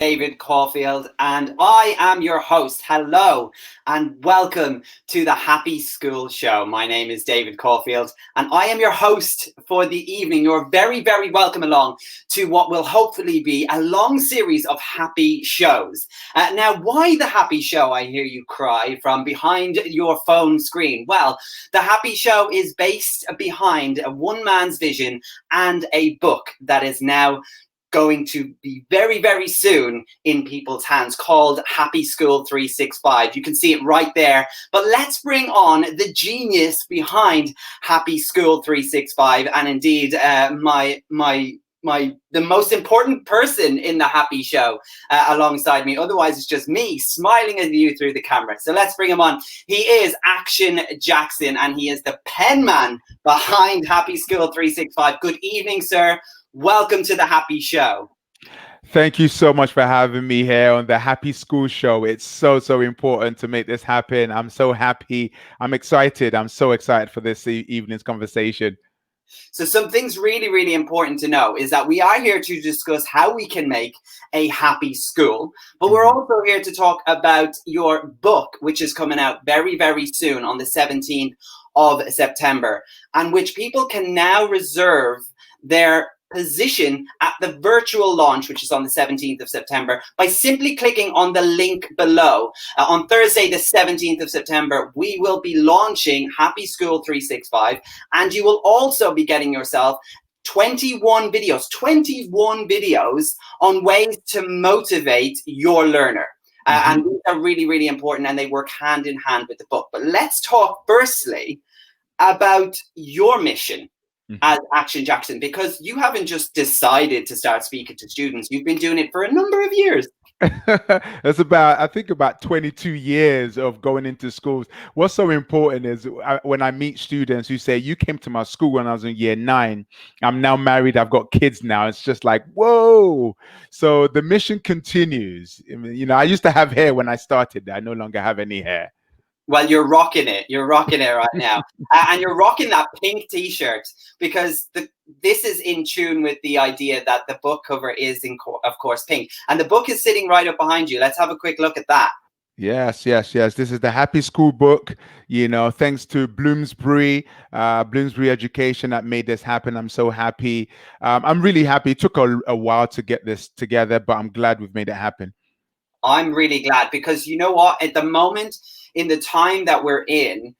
David Caulfield, and I am your host. Hello, and welcome to the Happy School Show. My name is David Caulfield, and I am your host for the evening. You're very, very welcome along to what will hopefully be a long series of happy shows. Now, why the Happy Show, I hear you cry from behind your phone screen? Well, the Happy Show is based behind a one man's vision and a book that is now going to be very, very soon in people's hands, called Happy School 365. You can see it right there. But let's bring on the genius behind Happy School 365, and indeed the most important person in the Happy Show alongside me. Otherwise, it's just me smiling at you through the camera. So let's bring him on. He is Action Jackson, and he is the pen man behind Happy School 365. Good evening, sir. Welcome to the Happy Show. Thank you so much for having me here on the Happy School Show. It's so important to make this happen. I'm so happy. I'm excited. I'm so excited for this evening's conversation. So some things really important to know is that we are here to discuss how we can make a happy school, but we're also here to talk about your book, which is coming out very, very soon on the 17th of September, and which people can now reserve their position at the virtual launch, which is on the 17th of September, by simply clicking on the link below. On Thursday, the 17th of September, we will be launching Happy School 365, and you will also be getting yourself 21 videos on ways to motivate your learner. And these are really important, and they work hand in hand with the book. But let's talk firstly about your mission as Action Jackson, because you haven't just decided to start speaking to students. You've been doing it for a number of years. That's about 22 years of going into schools. What's so important is when I meet students who say, you came to my school when I was in year 9. I'm now married. I've got kids now. It's just like, whoa. So the mission continues. I mean, I used to have hair when I started. I no longer have any hair. Well, you're rocking it. You're rocking it right now. And you're rocking that pink t-shirt because this is in tune with the idea that the book cover is, of course, pink. And the book is sitting right up behind you. Let's have a quick look at that. Yes. This is the Happy School book, thanks to Bloomsbury Education that made this happen. I'm so happy. I'm really happy. It took a while to get this together, but I'm glad we've made it happen. I'm really glad because you know what? At the moment, in the time that we're in,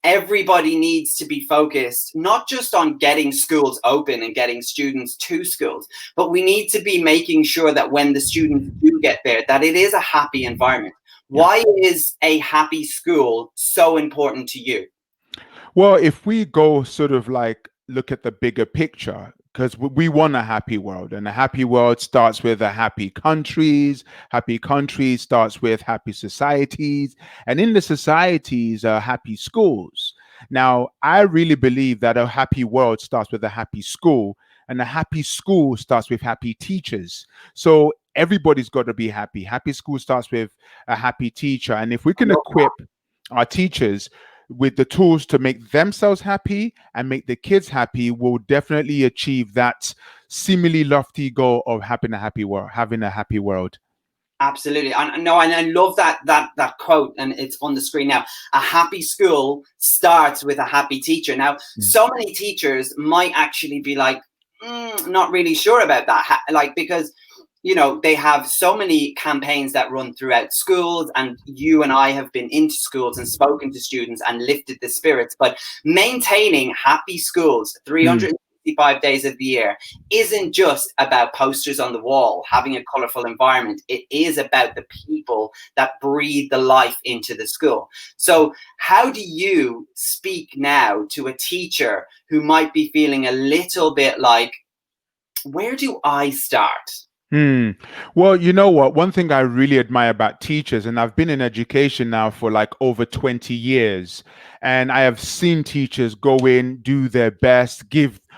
everybody needs to be focused not just on getting schools open and getting students to schools, but we need to be making sure that when the students do get there, that it is a happy environment. Why is a happy school so important to you? Well, if we go sort of like look at the bigger picture, because we want a happy world, and a happy world starts with a happy countries. Happy countries starts with happy societies, and in the societies are happy schools. Now, I really believe that a happy world starts with a happy school, and a happy school starts with happy teachers. So everybody's got to be happy. Happy school starts with a happy teacher, and if we can equip our teachers with the tools to make themselves happy and make the kids happy, will definitely achieve that seemingly lofty goal of having a happy world. Absolutely. And I love that quote, and it's on the screen now. A happy school starts with a happy teacher. Now, so many teachers might actually be like, not really sure about that. Because they have so many campaigns that run throughout schools, and you and I have been into schools and spoken to students and lifted the spirits. But maintaining happy schools 365 days of the year isn't just about posters on the wall, having a colorful environment. It is about the people that breathe the life into the school. So how do you speak now to a teacher who might be feeling a little bit like, where do I start? Well, you know what? One thing I really admire about teachers, and I've been in education now for like over 20 years, and I have seen teachers go in, do their best,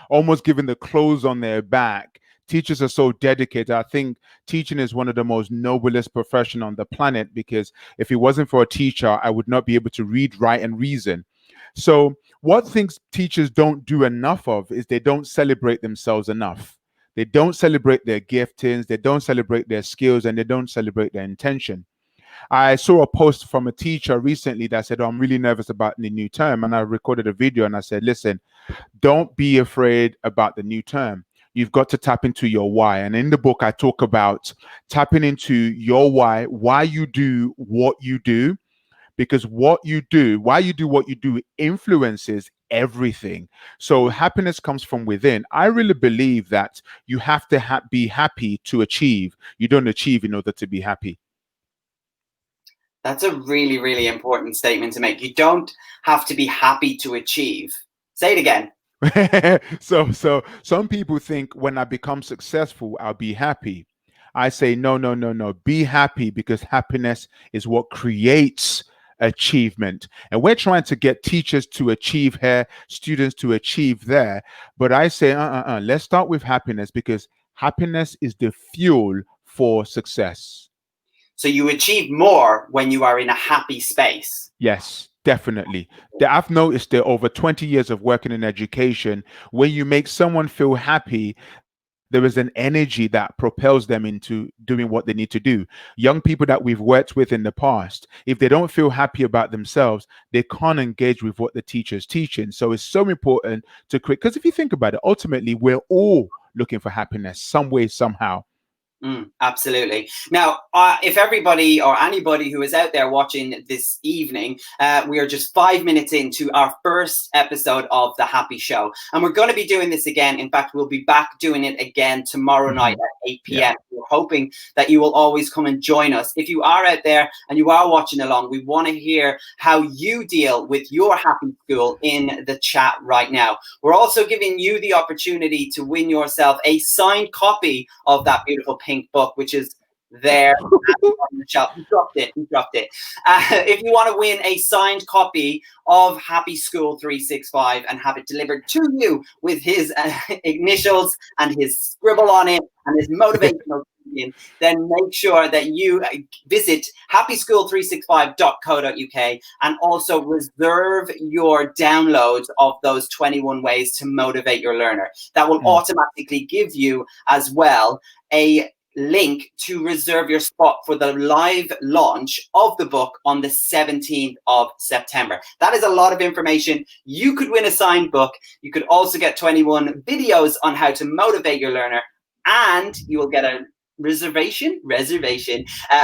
almost giving the clothes on their back. Teachers are so dedicated. I think teaching is one of the most noblest profession on the planet, because if it wasn't for a teacher, I would not be able to read, write, and reason. So what things teachers don't do enough of is they don't celebrate themselves enough. They don't celebrate their giftings, they don't celebrate their skills, and they don't celebrate their intention. I saw a post from a teacher recently that said, oh, I'm really nervous about the new term. And I recorded a video and I said, listen, don't be afraid about the new term. You've got to tap into your why. And in the book, I talk about tapping into your why you do what you do, because why you do what you do influences everything. So happiness comes from within. I really believe that you have to be happy to achieve. You don't achieve in order to be happy. That's a really, really important statement to make. You don't have to be happy to achieve. Say it again. So some people think when I become successful, I'll be happy. I say, no, no, no, no. Be happy, because happiness is what creates achievement. And we're trying to get teachers to achieve here, students to achieve there. But I say, let's start with happiness, because happiness is the fuel for success. So you achieve more when you are in a happy space. Yes, definitely. I've noticed that over 20 years of working in education, when you make someone feel happy, there is an energy that propels them into doing what they need to do. Young people that we've worked with in the past, if they don't feel happy about themselves, they can't engage with what the teacher's teaching. So it's so important to create, because if you think about it, ultimately, we're all looking for happiness some way, somehow. Absolutely. Now, if everybody or anybody who is out there watching this evening, we are just 5 minutes into our first episode of The Happy Show. And we're going to be doing this again. In fact, we'll be back doing it again tomorrow night at 8 p.m. Yeah. We're hoping that you will always come and join us. If you are out there and you are watching along, we want to hear how you deal with your happy school in the chat right now. We're also giving you the opportunity to win yourself a signed copy of that beautiful pink book, which is there on the shelf. You dropped it. If you want to win a signed copy of Happy School 365 and have it delivered to you with his initials and his scribble on it and his motivational then make sure that you visit happyschool365.co.uk and also reserve your downloads of those 21 ways to motivate your learner. That will automatically give you as well a link to reserve your spot for the live launch of the book on the 17th of September. That is a lot of information. You could win a signed book. You could also get 21 videos on how to motivate your learner, and you will get a reservation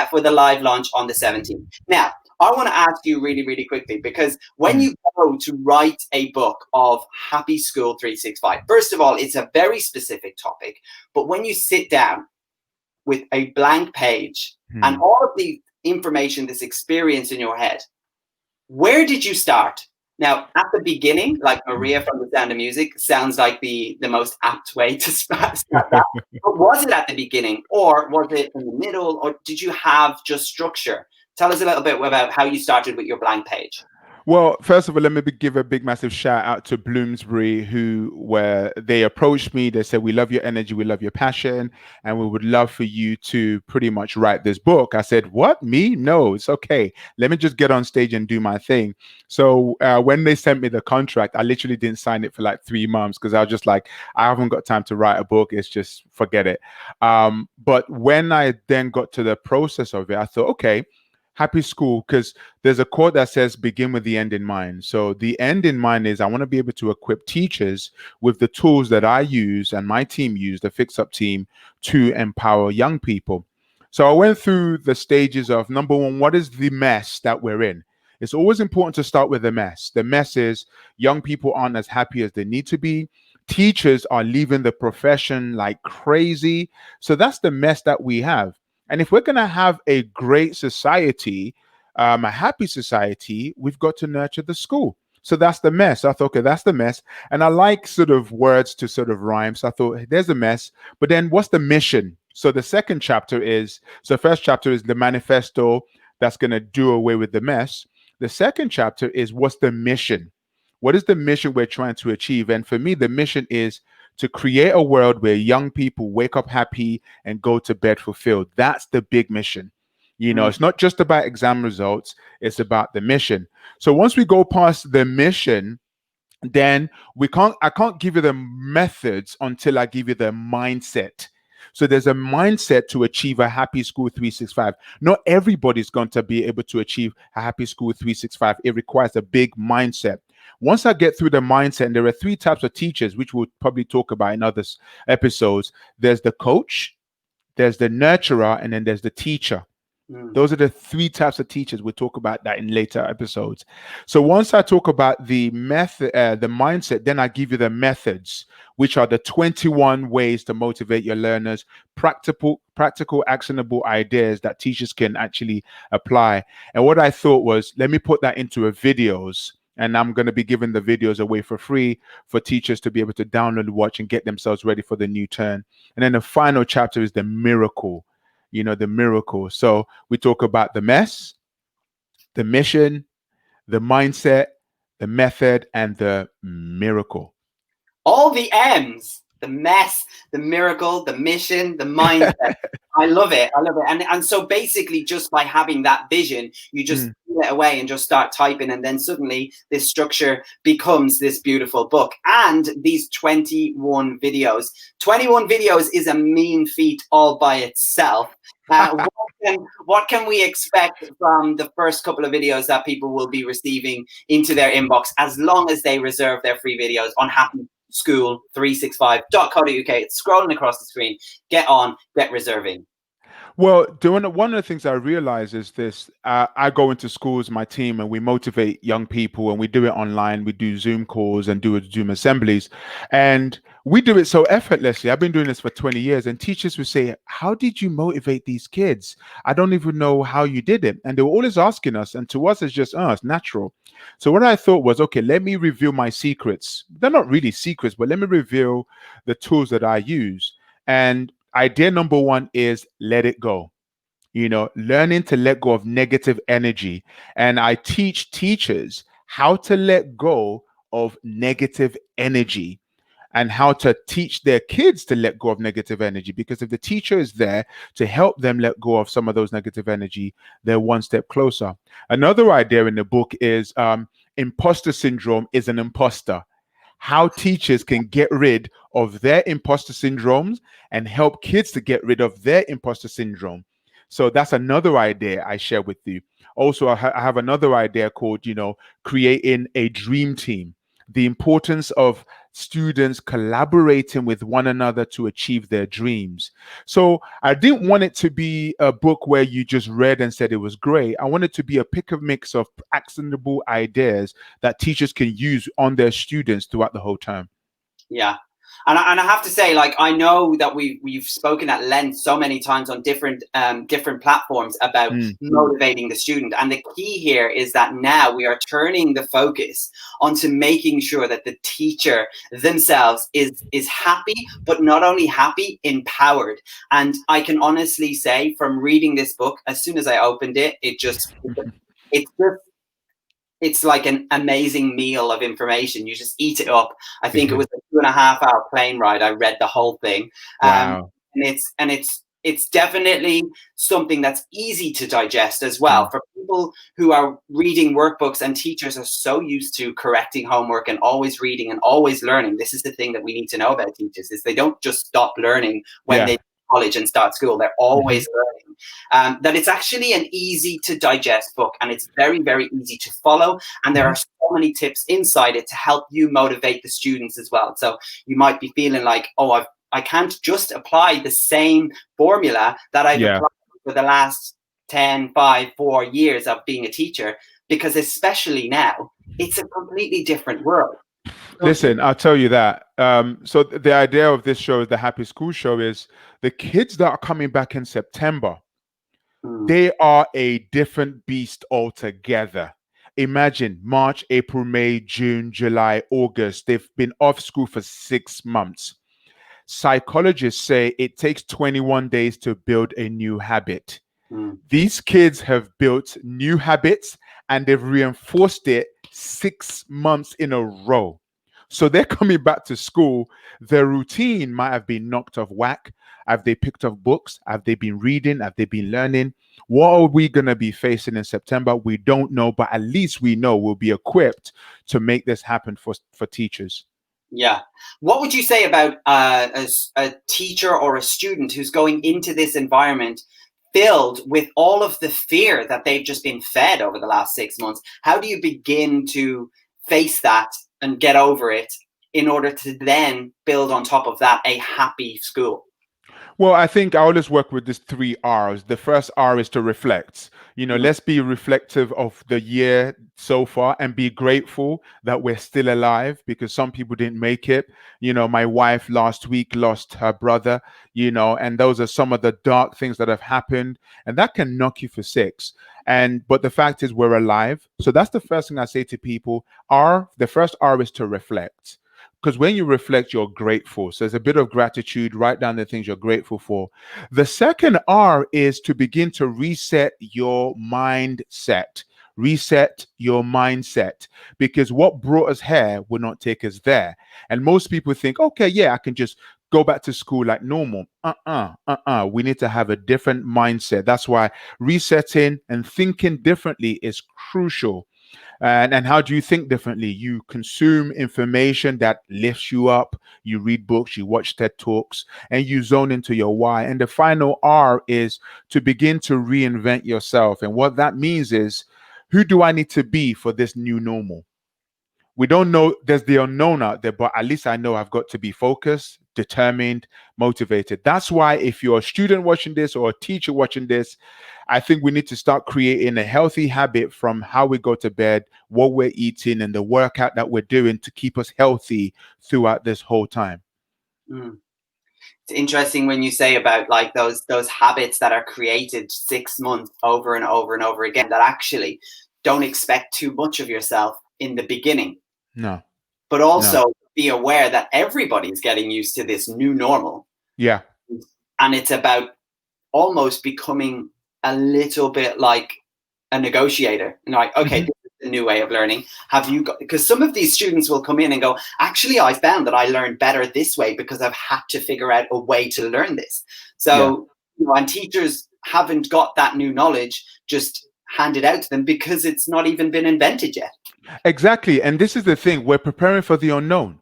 for the live launch on the 17th. Now, I want to ask you really, really quickly, because when you go to write a book of Happy School 365, first of all, it's a very specific topic, but when you sit down with a blank page and all of the information, this experience in your head, where did you start? Now, at the beginning, like Maria from The Sound of Music, sounds like the most apt way to start that. But was it at the beginning, or was it in the middle, or did you have just structure? Tell us a little bit about how you started with your blank page. Well, first of all, let me give a big, massive shout out to Bloomsbury, they approached me. They said, we love your energy, we love your passion, and we would love for you to pretty much write this book. I said, what, me? No, it's okay. Let me just get on stage and do my thing. So when they sent me the contract, I literally didn't sign it for like 3 months, because I was just like, I haven't got time to write a book. It's just, forget it. But when I then got to the process of it, I thought, okay, Happy School, because there's a quote that says begin with the end in mind. So the end in mind is I want to be able to equip teachers with the tools that I use and my team use, the Fix Up team, to empower young people. So I went through the stages of, number one, what is the mess that we're in? It's always important to start with the mess. The mess is young people aren't as happy as they need to be. Teachers are leaving the profession like crazy. So that's the mess that we have. And if we're going to have a great society, a happy society, we've got to nurture the school. So that's the mess. I thought, okay, that's the mess. And I like sort of words to sort of rhyme. So I thought, hey, there's a mess. But then what's the mission? So the second chapter is, so first chapter is the manifesto that's going to do away with the mess. The second chapter is what's the mission? What is the mission we're trying to achieve? And for me, the mission is to create a world where young people wake up happy and go to bed fulfilled. That's the big mission. You know, it's not just about exam results, it's about the mission. So once we go past the mission, then I can't give you the methods until I give you the mindset. So there's a mindset to achieve a happy school 365. Not everybody's going to be able to achieve a happy school 365. It requires a big mindset. Once I get through the mindset, and there are three types of teachers, which we'll probably talk about in other episodes. There's the coach, there's the nurturer, and then there's the teacher. Those are the three types of teachers. We'll talk about that in later episodes. So once I talk about the method, the mindset, then I give you the methods, which are the 21 ways to motivate your learners, practical, actionable ideas that teachers can actually apply. And what I thought was, let me put that into a videos. And I'm going to be giving the videos away for free for teachers to be able to download, watch, and get themselves ready for the new term. And then the final chapter is the miracle. The miracle. So we talk about the mess, the mission, the mindset, the method, and the miracle. All the M's: the mess, the miracle, the mission, the mindset. I love it. And so basically, just by having that vision, you just put it away and just start typing, and then suddenly this structure becomes this beautiful book. And these 21 videos. 21 videos is a mean feat all by itself. What can we expect from the first couple of videos that people will be receiving into their inbox, as long as they reserve their free videos on happyschool365.co.uk? It's scrolling across the screen. Get reserving. Well, one of the things I realize is this. I go into schools, my team, and we motivate young people, and we do it online. We do Zoom calls and do Zoom assemblies, and we do it so effortlessly. I've been doing this for 20 years, and teachers would say, how did you motivate these kids? I don't even know how you did it. And they were always asking us, and to us, it's just, it's natural. So what I thought was, okay, let me reveal my secrets. They're not really secrets, but let me reveal the tools that I use. And idea number one is let it go. Learning to let go of negative energy. And I teach teachers how to let go of negative energy and how to teach their kids to let go of negative energy. Because if the teacher is there to help them let go of some of those negative energy, they're one step closer. Another idea in the book is imposter syndrome is an imposter. How teachers can get rid of their imposter syndromes and help kids to get rid of their imposter syndrome. So that's another idea I share with you. Also, I have another idea called, creating a dream team. The importance of students collaborating with one another to achieve their dreams. So I didn't want it to be a book where you just read and said it was great. I want it to be a pick of mix of actionable ideas that teachers can use on their students throughout the whole term. Yeah. And I have to say, I know that we've spoken at length so many times on different platforms about motivating the student. And the key here is that now we are turning the focus onto making sure that the teacher themselves is happy, but not only happy, empowered. And I can honestly say, from reading this book, as soon as I opened it, it's like an amazing meal of information. You just eat it up. I think it was a 2.5-hour plane ride. I read the whole thing. Wow. And it's definitely something that's easy to digest as well. For people who are reading workbooks, and teachers are so used to correcting homework and always reading and always learning. This is the thing that we need to know about teachers, is they don't just stop learning when they college and start school. They're always learning. That it's actually an easy to digest book, and it's very, very easy to follow. And there are so many tips inside it to help you motivate the students as well. So you might be feeling like, I can't just apply the same formula that I've applied for the last 10, 5, 4 years of being a teacher, because especially now, it's a completely different world. Listen, I'll tell you that. So the idea of this show, the Happy School Show, is the kids that are coming back in September, they are a different beast altogether. Imagine March, April, May, June, July, August. They've been off school for 6 months. Psychologists say it takes 21 days to build a new habit. These kids have built new habits and they've reinforced it 6 months in a row. So they're coming back to school. Their routine might have been knocked off whack. Have they picked up books? Have they been reading? Have they been learning? What are we going to be facing in September? We don't know, but at least we know we'll be equipped to make this happen for teachers. Yeah. What would you say about a teacher or a student who's going into this environment filled with all of the fear that they've just been fed over the last 6 months? How do you begin to face that and get over it in order to then build on top of that a happy school? Well, I think I always work with these 3 R's. The first R is to reflect. Mm. Let's be reflective of the year so far and be grateful that we're still alive, because some people didn't make it. My wife last week lost her brother, and those are some of the dark things that have happened, and that can knock you for six. But the fact is we're alive. So that's the first thing I say to people. The first R is to reflect. Because when you reflect, you're grateful. So there's a bit of gratitude. Write down the things you're grateful for. The second R is to begin to reset your mindset. Reset your mindset, because what brought us here will not take us there. And most people think, okay, yeah, I can just go back to school like normal. We need to have a different mindset. That's why resetting and thinking differently is crucial. And how do you think differently? You consume information that lifts you up. You read books, you watch TED Talks, and you zone into your why. And the final R is to begin to reinvent yourself. And what that means is, who do I need to be for this new normal? We don't know, there's the unknown out there, but at least I know I've got to be focused, determined, motivated. That's why if you're a student watching this or a teacher watching this, I think we need to start creating a healthy habit from how we go to bed, what we're eating, and the workout that we're doing to keep us healthy throughout this whole time. Mm. It's interesting when you say about like those habits that are created 6 months over and over and over again, that actually don't expect too much of yourself in the beginning. No. But No. also be aware that everybody's getting used to this new normal. Yeah. And it's about almost becoming a little bit like a negotiator. Like, okay, this is the new way of learning. Have you got, because some of these students will come in and go, actually, I found that I learned better this way because I've had to figure out a way to learn this. So, and teachers haven't got that new knowledge just handed out to them because it's not even been invented yet. Exactly. And this is the thing, we're preparing for the unknown.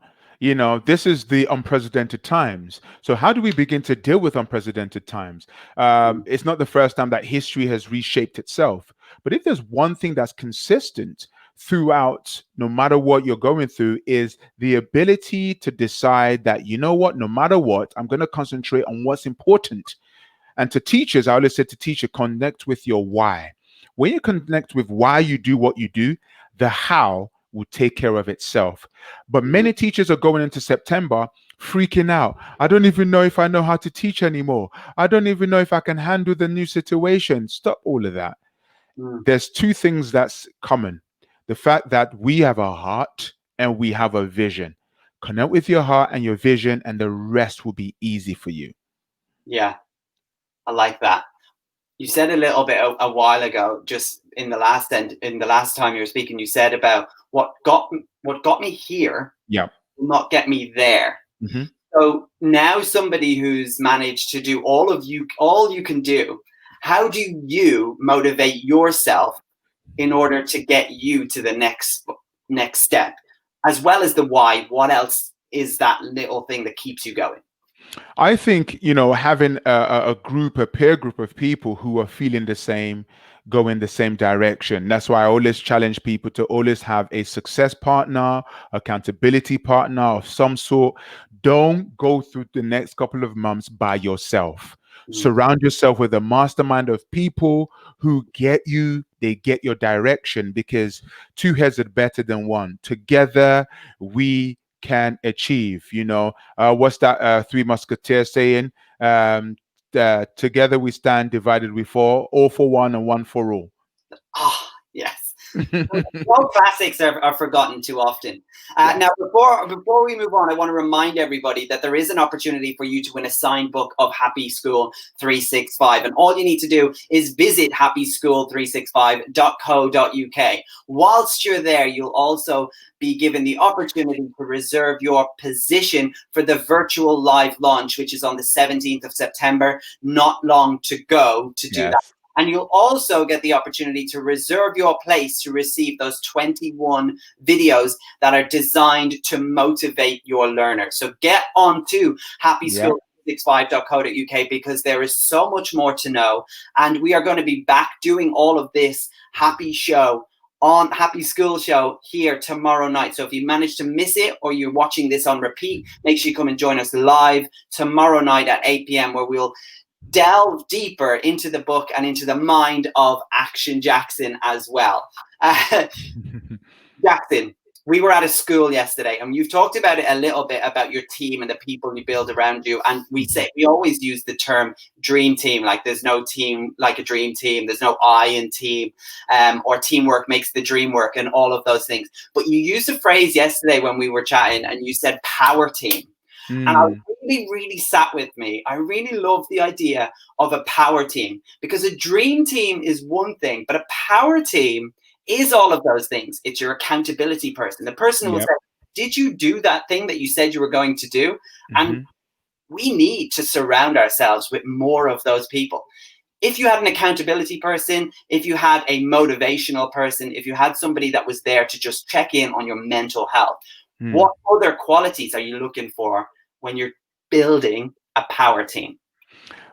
This is the unprecedented times. So how do we begin to deal with unprecedented times? It's not the first time that history has reshaped itself. But if there's one thing that's consistent throughout, no matter what you're going through, is the ability to decide that, no matter what, I'm going to concentrate on what's important. And to teachers, I always say to teachers, connect with your why. When you connect with why you do what you do, the how will take care of itself. But many teachers are going into September freaking out. I don't even know if I know how to teach anymore. I don't even know if I can handle the new situation. Stop all of that. There's two things that's common. The fact that we have a heart and we have a vision. Connect with your heart and your vision, and the rest will be easy for you. Yeah, I like that. You said a little bit a while ago, just in the last time you were speaking, you said about what got me here, will not get me there. Mm-hmm. So now, somebody who's managed to do all you can do, how do you motivate yourself in order to get you to the next step, as well as the why? What else is that little thing that keeps you going? I think, having a peer group of people who are feeling the same, go in the same direction. That's why I always challenge people to always have a success partner, accountability partner of some sort. Don't go through the next couple of months by yourself. Surround yourself with a mastermind of people who get you, they get your direction, because two heads are better than one. Together, we can achieve. What's that Three Musketeers saying? Together we stand, divided we fall, all for one and one for all. Ah, yes. No classics are forgotten too often. Yes. Now, before we move on, I want to remind everybody that there is an opportunity for you to win a signed book of Happy School 365. And all you need to do is visit happyschool365.co.uk. Whilst you're there, you'll also be given the opportunity to reserve your position for the virtual live launch, which is on the 17th of September. Not long to go to do that. Yes. And you'll also get the opportunity to reserve your place to receive those 21 videos that are designed to motivate your learner. So get on to happyschool365.co.uk because there is so much more to know. And we are going to be back doing all of this Happy Show on Happy School Show here tomorrow night. So if you manage to miss it or you're watching this on repeat, make sure you come and join us live tomorrow night at 8 p.m. where we'll delve deeper into the book and into the mind of Action Jackson as well. Jackson, we were at a school yesterday and you've talked about it a little bit about your team and the people you build around you. And we always use the term dream team, like there's no team like a dream team. There's no I in team, or teamwork makes the dream work and all of those things. But you used a phrase yesterday when we were chatting and you said power team. And I really sat with me. I really love the idea of a power team because a dream team is one thing, but a power team is all of those things. It's your accountability person, the person who will say, did you do that thing that you said you were going to do? And we need to surround ourselves with more of those people. If you had an accountability person, if you had a motivational person, if you had somebody that was there to just check in on your mental health, what other qualities are you looking for when you're building a power team?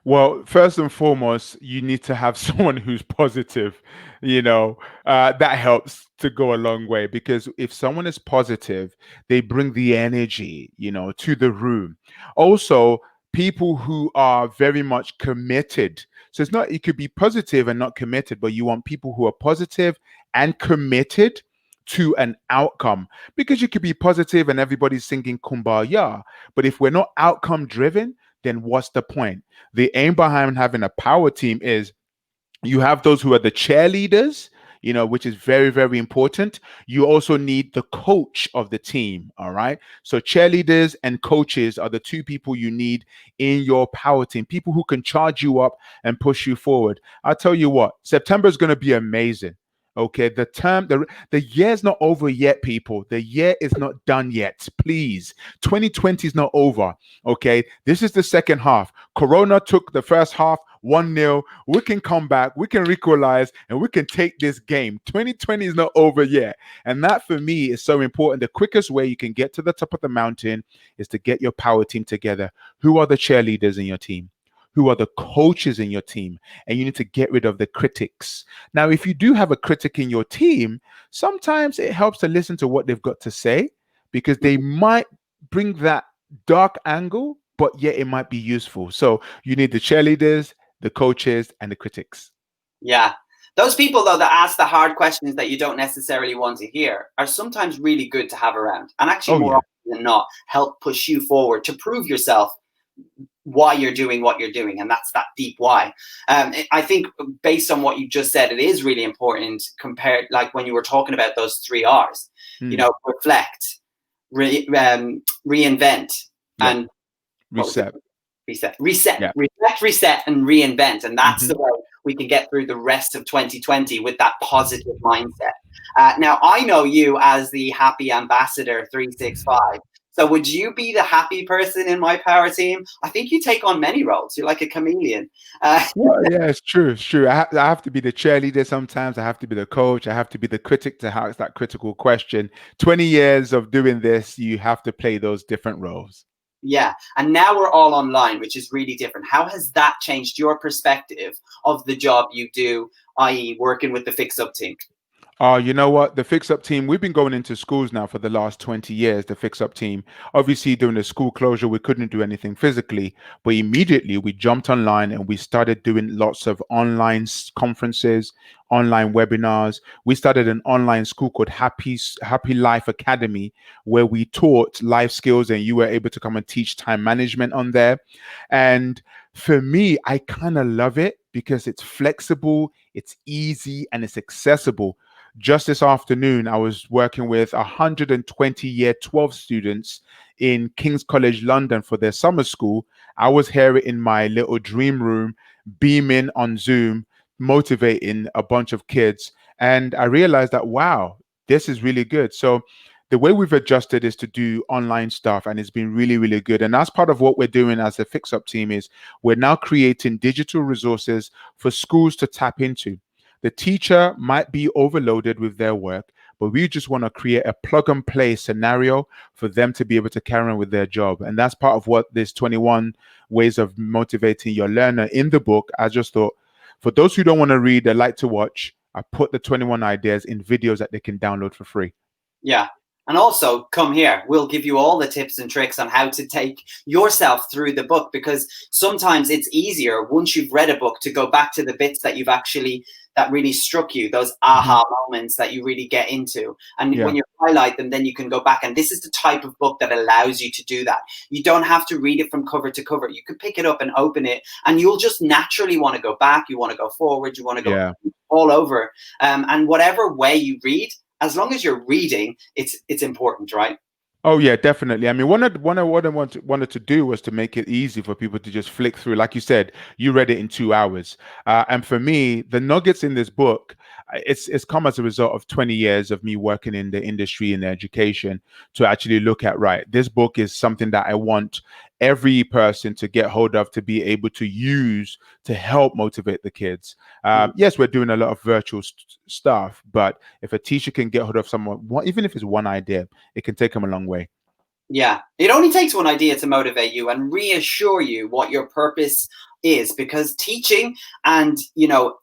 Well, first and foremost, you need to have someone who's positive. That helps to go a long way because if someone is positive, they bring the energy, to the room. Also, people who are very much committed. So it could be positive and not committed, but you want people who are positive and committed to an outcome, because you could be positive and everybody's singing kumbaya, but if we're not outcome driven, then what's the point? The aim behind having a power team is you have those who are the cheerleaders, which is very, very important. You also need the coach of the team. All right. So cheerleaders and coaches are the two people you need in your power team, people who can charge you up and push you forward. I'll tell you what, September is going to be amazing. Okay, the year's not over yet, people. The year is not done yet. Please, 2020 is not over. Okay, this is the second half. Corona took the first half 1-0. We can come back, we can equalize, and we can take this game. 2020 is not over yet. And that for me is so important. The quickest way you can get to the top of the mountain is to get your power team together. Who are the cheerleaders in your team? Who are the coaches in your team? And you need to get rid of the critics. Now, if you do have a critic in your team, sometimes it helps to listen to what they've got to say, because they might bring that dark angle, but yet it might be useful. So you need the cheerleaders, the coaches, and the critics. Yeah. Those people, though, that ask the hard questions that you don't necessarily want to hear are sometimes really good to have around, and actually more often than not help push you forward to prove yourself why you're doing what you're doing. And that's that deep why. I think based on what you just said, it is really important compared, like when you were talking about those 3 R's, reflect, reinvent, and reset. Reflect, reset, and reinvent. And that's the way we can get through the rest of 2020 with that positive mindset. Now, I know you as the Happy Ambassador 365. So would you be the happy person in my power team? I think you take on many roles. You're like a chameleon. Well, yeah, it's true. It's true. I have to be the cheerleader sometimes. I have to be the coach. I have to be the critic to ask that critical question. 20 years of doing this, you have to play those different roles. Yeah. And now we're all online, which is really different. How has that changed your perspective of the job you do, i.e. working with the Fix Up team? You know what? The Fix Up team, we've been going into schools now for the last 20 years, the Fix Up team. Obviously, during the school closure, we couldn't do anything physically, but immediately we jumped online and we started doing lots of online conferences, online webinars. We started an online school called Happy Life Academy, where we taught life skills and you were able to come and teach time management on there. And for me, I kind of love it because it's flexible, it's easy, and it's accessible. Just this afternoon, I was working with 120 year 12 students in King's College London for their summer school. I was here in my little dream room, beaming on Zoom, motivating a bunch of kids. And I realized that, wow, this is really good. So the way we've adjusted is to do online stuff, and it's been really, really good. And that's part of what we're doing as the Fix Up team. Is we're now creating digital resources for schools to tap into. The teacher might be overloaded with their work, but we just want to create a plug and play scenario for them to be able to carry on with their job. And that's part of what this 21 ways of motivating your learner in the book. I just thought, for those who don't want to read, they like to watch, I put the 21 ideas in videos that they can download for free. Yeah. And also, come here. We'll give you all the tips and tricks on how to take yourself through the book, because sometimes it's easier once you've read a book to go back to the bits that that really struck you, those aha moments that you really get into. And when you highlight them, then you can go back. And this is the type of book that allows you to do that. You don't have to read it from cover to cover. You can pick it up and open it, and you'll just naturally want to go back. You want to go forward. You want to go all over. And whatever way you read, as long as you're reading, it's important, right? Oh yeah, definitely. I mean, what I wanted to do was to make it easy for people to just flick through. Like you said, you read it in 2 hours, and for me, the nuggets in this book, it's come as a result of 20 years of me working in the industry and education to actually look at, right, this book is something that I want every person to get hold of, to be able to use to help motivate the kids. Yes, we're doing a lot of virtual stuff, but if a teacher can get hold of someone, even if it's one idea, it can take them a long way. Yeah, it only takes one idea to motivate you and reassure you what your purpose is, because teaching and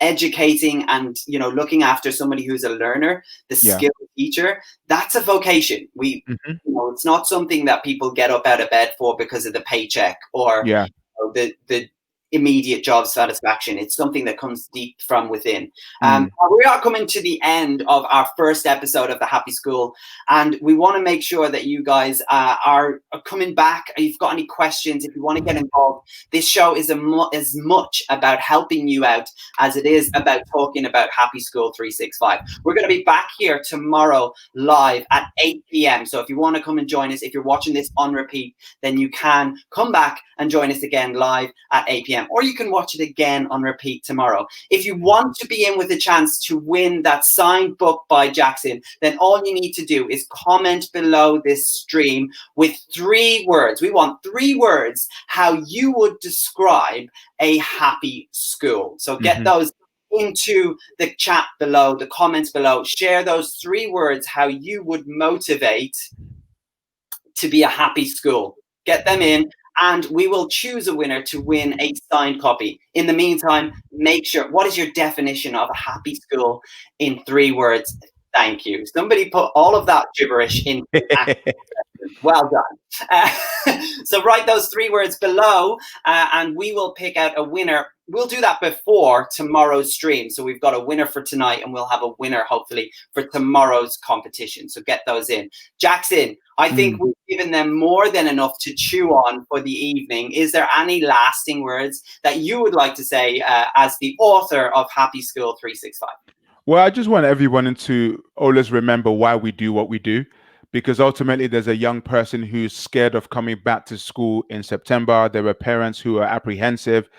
educating and looking after somebody who's a learner, the skilled teacher, that's a vocation. It's not something that people get up out of bed for because of the paycheck or the immediate job satisfaction. It's something that comes deep from within. We are coming to the end of our first episode of the Happy School, and we want to make sure that you guys are coming back. If you've got any questions, if you want to get involved, this show is as much about helping you out as it is about talking about Happy School 365. We're going to be back here tomorrow live at 8 p.m. So if you want to come and join us, if you're watching this on repeat, then you can come back and join us again live at 8 p.m. Or you can watch it again on repeat tomorrow. If you want to be in with a chance to win that signed book by Jackson, then all you need to do is comment below this stream with 3 words. We want 3 words how you would describe a happy school. So get those into the chat below, the comments below. Share those 3 words how you would motivate to be a happy school. Get them in, and we will choose a winner to win a signed copy. In the meantime, make sure, what is your definition of a happy school in 3 words? Thank you. Somebody put all of that gibberish in. Well done. So write those 3 words below, and we will pick out a winner. We'll do that before tomorrow's stream. So we've got a winner for tonight, and we'll have a winner hopefully for tomorrow's competition. So get those in. Jackson, I think we've given them more than enough to chew on for the evening. Is there any lasting words that you would like to say as the author of Happy School 365? Well, I just want everyone to always remember why we do what we do, because ultimately there's a young person who's scared of coming back to school in September. There are parents who are apprehensive.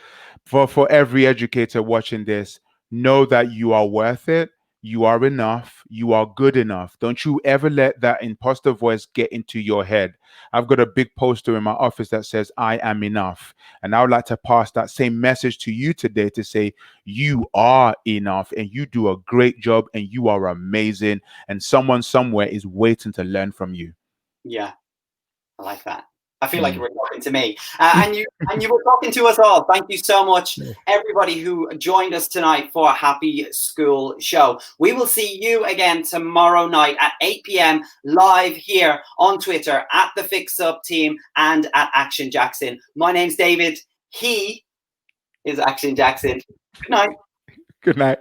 For every educator watching this, know that you are worth it. You are enough. You are good enough. Don't you ever let that imposter voice get into your head. I've got a big poster in my office that says, I am enough. And I would like to pass that same message to you today to say, you are enough and you do a great job and you are amazing. And someone somewhere is waiting to learn from you. Yeah, I like that. I feel like you were talking to me, and you were talking to us all. Thank you so much, everybody who joined us tonight for a Happy School show. We will see you again tomorrow night at 8 p.m. live here on Twitter at the Fix Up Team and at Action Jackson. My name's David. He is Action Jackson. Good night. Good night.